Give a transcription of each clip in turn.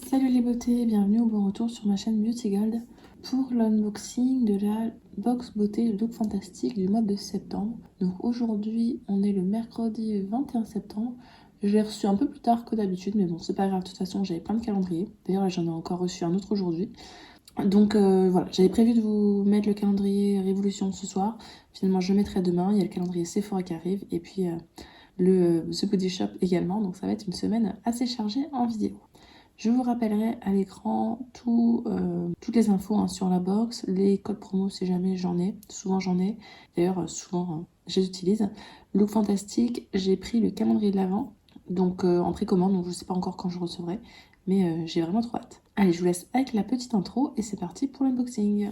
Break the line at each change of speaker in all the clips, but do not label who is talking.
Salut les beautés, bienvenue au bon retour sur ma chaîne Beauty Gold pour l'unboxing de la box beauté Look Fantastique du mois de septembre. Donc aujourd'hui on est le mercredi 21 septembre. Je l'ai reçu un peu plus tard que d'habitude, mais bon c'est pas grave, de toute façon j'avais plein de calendriers. D'ailleurs là j'en ai encore reçu un autre aujourd'hui. Donc voilà, j'avais prévu de vous mettre le calendrier Révolution ce soir. Finalement je le mettrai demain, il y a le calendrier Sephora qui arrive et puis le The Body Shop également. Donc ça va être une semaine assez chargée en vidéo. Je vous rappellerai à l'écran toutes les infos sur la box, les codes promo si jamais j'en ai. Souvent j'en ai. D'ailleurs, souvent je les utilise. Look Fantastique, j'ai pris le calendrier de l'Avent, donc en précommande, donc je ne sais pas encore quand je recevrai, mais j'ai vraiment trop hâte. Allez, je vous laisse avec la petite intro et c'est parti pour l'unboxing.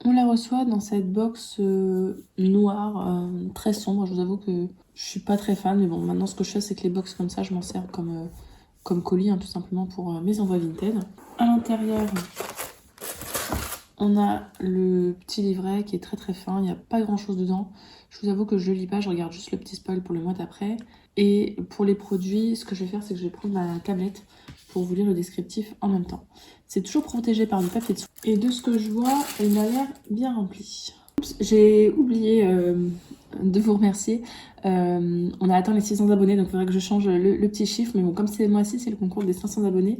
On la reçoit dans cette box noire, très sombre. Je vous avoue que je suis pas très fan, mais bon, maintenant ce que je fais, c'est que les box comme ça, je m'en sers comme colis, tout simplement pour mes envois Vinted. À l'intérieur, on a le petit livret qui est très très fin, il n'y a pas grand chose dedans. Je vous avoue que je ne lis pas, je regarde juste le petit spoil pour le mois d'après. Et pour les produits, ce que je vais faire, c'est que je vais prendre ma tablette pour vous lire le descriptif en même temps. C'est toujours protégé par du papier dessous. Et de ce que je vois, il a l'air bien rempli. J'ai oublié de vous remercier. On a atteint les 600 abonnés, donc il faudrait que je change le petit chiffre. Mais bon, comme c'est moi-ci, c'est le concours des 500 abonnés,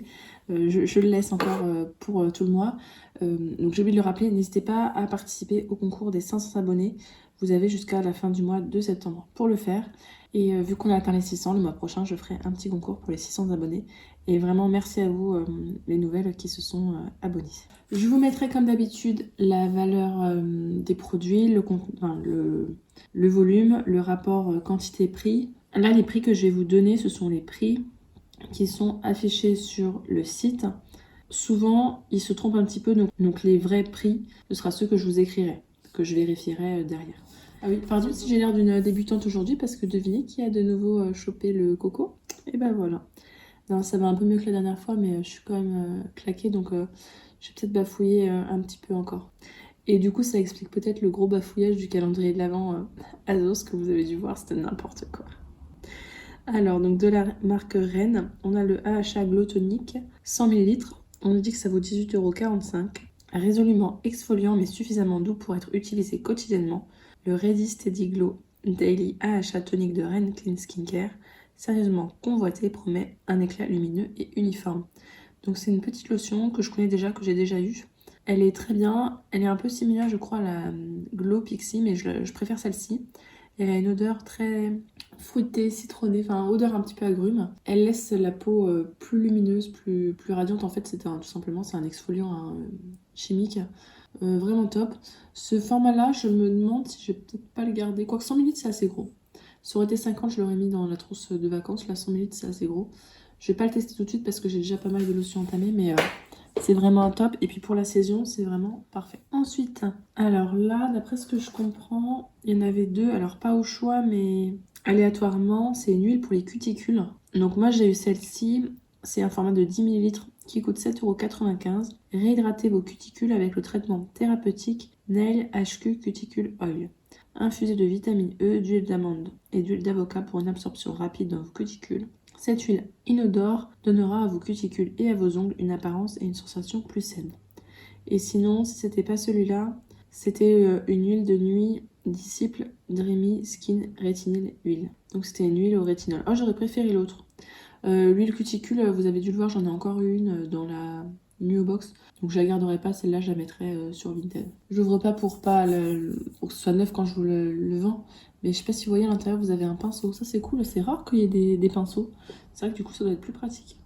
je le laisse encore pour tout le mois. Donc j'ai oublié de le rappeler, n'hésitez pas à participer au concours des 500 abonnés. Vous avez jusqu'à la fin du mois de septembre pour le faire. Et vu qu'on a atteint les 600, le mois prochain, je ferai un petit concours pour les 600 abonnés. Et vraiment, merci à vous, les nouvelles qui se sont abonnées. Je vous mettrai comme d'habitude la valeur des produits, le volume, le rapport quantité-prix. Là, les prix que je vais vous donner, ce sont les prix qui sont affichés sur le site. Souvent, ils se trompent un petit peu, donc les vrais prix, ce sera ceux que je vous écrirai, que je vérifierai derrière. Ah oui, pardon si j'ai l'air d'une débutante aujourd'hui, parce que devinez qui a de nouveau chopé le coco. Et ben voilà. Non, ça va un peu mieux que la dernière fois, mais je suis quand même claquée, donc je vais peut-être bafouiller un petit peu encore. Et du coup, ça explique peut-être le gros bafouillage du calendrier de l'Avent Azos que vous avez dû voir, c'était n'importe quoi. Alors, donc de la marque Rennes, on a le AHA Glow Tonic, 100 ml. On nous dit que ça vaut 18,45 €. Résolument exfoliant, mais suffisamment doux pour être utilisé quotidiennement. Le Ready Steady Glow Daily AHA Tonic de Rennes Clean Skincare, sérieusement convoité, promet un éclat lumineux et uniforme. Donc c'est une petite lotion que je connais déjà, que j'ai déjà eue. Elle est très bien, elle est un peu similaire je crois à la Glow Pixie, mais je préfère celle-ci. Elle a une odeur très fruitée, citronnée, enfin odeur un petit peu agrume. Elle laisse la peau plus lumineuse, plus radiante. En fait, tout simplement, c'est un exfoliant chimique. Vraiment top. Ce format-là, je me demande si je vais peut-être pas le garder. Quoique 100 ml, c'est assez gros. Ça aurait été 50, je l'aurais mis dans la trousse de vacances. Là, 100 ml, c'est assez gros. Je vais pas le tester tout de suite parce que j'ai déjà pas mal de lotions entamées, mais c'est vraiment top. Et puis pour la saison, c'est vraiment parfait. Ensuite, alors là, d'après ce que je comprends, il y en avait deux. Alors pas au choix, mais aléatoirement, c'est une huile pour les cuticules. Donc moi, j'ai eu celle-ci. C'est un format de 10 ml qui coûte 7,95 €. Réhydratez vos cuticules avec le traitement thérapeutique Nail HQ Cuticle Oil. Infusé de vitamine E, d'huile d'amande et d'huile d'avocat pour une absorption rapide dans vos cuticules. Cette huile inodore donnera à vos cuticules et à vos ongles une apparence et une sensation plus saine. Et sinon, si c'était pas celui-là, c'était une huile de nuit Disciple Dreamy Skin Retinol Huile. Donc c'était une huile au rétinol. Oh, j'aurais préféré l'autre. L'huile cuticule, vous avez dû le voir, j'en ai encore une dans la New Box. Donc je la garderai pas, celle-là je la mettrai sur Vinted. J'ouvre pas pour que ce soit neuf quand je vous le vends. Mais je sais pas si vous voyez à l'intérieur, vous avez un pinceau. Ça c'est cool, c'est rare qu'il y ait des pinceaux. C'est vrai que du coup ça doit être plus pratique.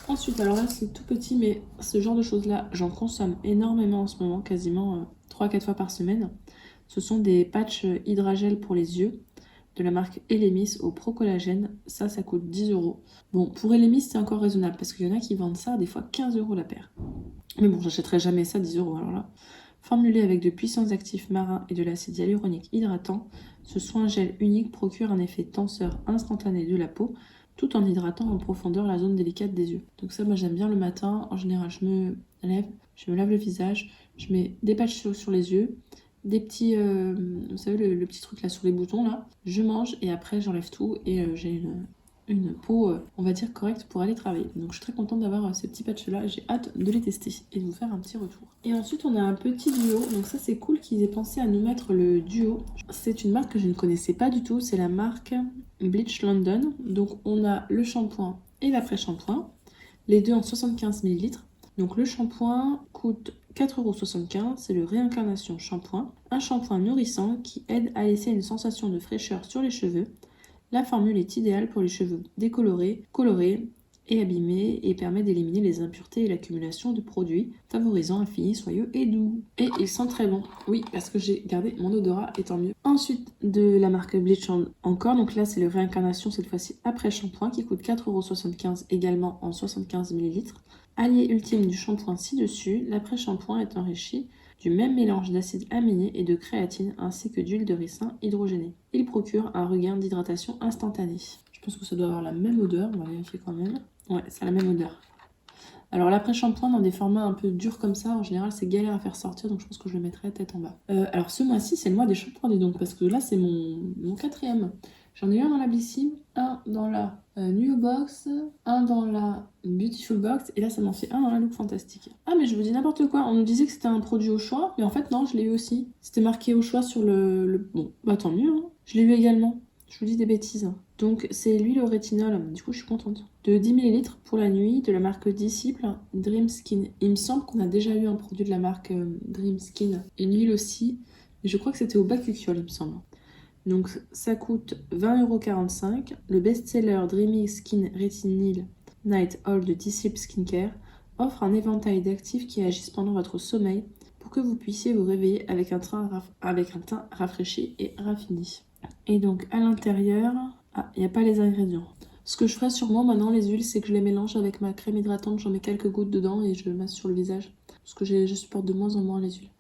Ensuite, alors là c'est tout petit, mais ce genre de choses-là, j'en consomme énormément en ce moment, quasiment 3 à 4 fois par semaine. Ce sont des patchs hydragel pour les yeux. de la marque Elemis au Pro Collagène. Ça coûte 10 euros. Bon, pour Elemis, c'est encore raisonnable parce qu'il y en a qui vendent ça des fois 15 euros la paire. Mais bon, j'achèterai jamais ça 10 euros alors là. Formulé avec de puissants actifs marins et de l'acide hyaluronique hydratant, ce soin gel unique procure un effet tenseur instantané de la peau tout en hydratant en profondeur la zone délicate des yeux. Donc ça, moi j'aime bien le matin. En général, je me lave le visage, je mets des patchs sur les yeux, des petits, vous savez, le petit truc là sur les boutons là. Je mange et après j'enlève tout et j'ai une peau, on va dire, correcte pour aller travailler. Donc je suis très contente d'avoir ces petits patchs là, j'ai hâte de les tester et de vous faire un petit retour. Et ensuite on a un petit duo, donc ça c'est cool qu'ils aient pensé à nous mettre le duo. C'est une marque que je ne connaissais pas du tout, c'est la marque Bleach London. Donc on a le shampoing et l'après-shampoing, les deux en 75 ml. Donc le shampoing coûte 4,75 €, c'est le Réincarnation Shampoing, un shampoing nourrissant qui aide à laisser une sensation de fraîcheur sur les cheveux. La formule est idéale pour les cheveux décolorés, colorés et abîmés et permet d'éliminer les impuretés et l'accumulation de produits, favorisant un fini soyeux et doux. Et il sent très bon. Oui, parce que j'ai gardé mon odorat et tant mieux. Ensuite, de la marque Bleach encore, donc là c'est le Réincarnation, cette fois-ci après shampoing, qui coûte 4,75 € également en 75 ml. Allié ultime du shampoing ci-dessus, l'après-shampoing est enrichi du même mélange d'acides aminés et de créatine ainsi que d'huile de ricin hydrogénée. Il procure un regain d'hydratation instantané. Je pense que ça doit avoir la même odeur, on va vérifier quand même. Ouais, ça a la même odeur. Alors l'après-shampoing dans des formats un peu durs comme ça, en général c'est galère à faire sortir, donc je pense que je le mettrai tête en bas. Alors ce mois-ci c'est le mois des shampoings, dis donc, parce que là c'est mon quatrième. J'en ai eu un dans la Blissim, un dans la New Box, un dans la Beautiful Box, et là ça m'en fait un dans la Look Fantastique. Ah mais je vous dis n'importe quoi, on nous disait que c'était un produit au choix, mais en fait non, je l'ai eu aussi. C'était marqué au choix sur le... Bon, bah tant mieux, hein. Je l'ai eu également. Je vous dis des bêtises. Donc c'est l'huile au rétinol, du coup je suis contente. De 10 ml pour la nuit, de la marque Disciple, Dream Skin. Il me semble qu'on a déjà eu un produit de la marque Dream Skin. Une huile aussi, mais je crois que c'était au Bacucciol, il me semble. Donc ça coûte 20,45 €. Le best-seller Dreamy Skin Retinol Night Oil de Disciple Skincare offre un éventail d'actifs qui agissent pendant votre sommeil pour que vous puissiez vous réveiller avec un teint rafraîchi et raffiné. Et donc à l'intérieur, il n'y a pas les ingrédients. Ce que je ferai sûrement maintenant, les huiles, c'est que je les mélange avec ma crème hydratante, j'en mets quelques gouttes dedans et je le masse sur le visage. Parce que je supporte de moins en moins les huiles.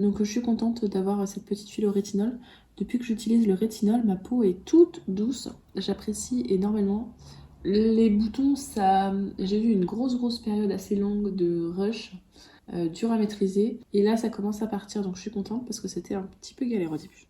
Donc je suis contente d'avoir cette petite huile au rétinol. Depuis que j'utilise le rétinol, ma peau est toute douce. J'apprécie énormément. Les boutons, j'ai eu une grosse période assez longue de rush, dur à maîtriser. Et là, ça commence à partir, donc je suis contente parce que c'était un petit peu galère au début.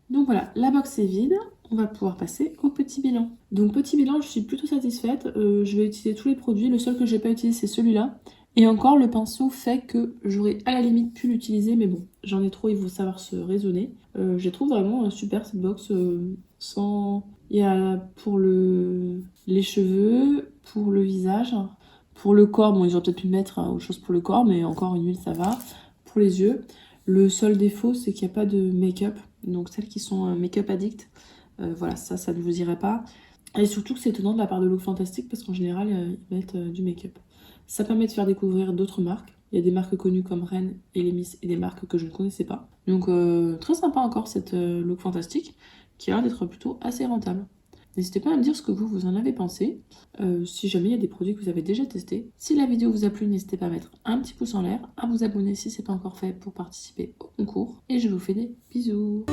Donc voilà, la box est vide, on va pouvoir passer au petit bilan. Donc petit bilan, je suis plutôt satisfaite, je vais utiliser tous les produits, le seul que j'ai pas utilisé c'est celui-là. Et encore, le pinceau fait que j'aurais à la limite pu l'utiliser, mais bon, j'en ai trop, il faut savoir se raisonner. Je trouve vraiment super cette box, il y a pour les cheveux, pour le visage, pour le corps, bon ils auraient peut-être pu mettre autre chose pour le corps, mais encore une huile ça va. Pour les yeux, le seul défaut c'est qu'il n'y a pas de make-up. Donc celles qui sont make-up addict, voilà, ça ne vous irait pas. Et surtout que c'est étonnant de la part de Look Fantastic parce qu'en général, ils mettent du make-up. Ça permet de faire découvrir d'autres marques. Il y a des marques connues comme Ren et Lemis et des marques que je ne connaissais pas. Donc très sympa encore cette Look Fantastic qui a l'air d'être plutôt assez rentable. N'hésitez pas à me dire ce que vous en avez pensé, si jamais il y a des produits que vous avez déjà testés. Si la vidéo vous a plu, n'hésitez pas à mettre un petit pouce en l'air, à vous abonner si ce n'est pas encore fait pour participer au concours. Et je vous fais des bisous.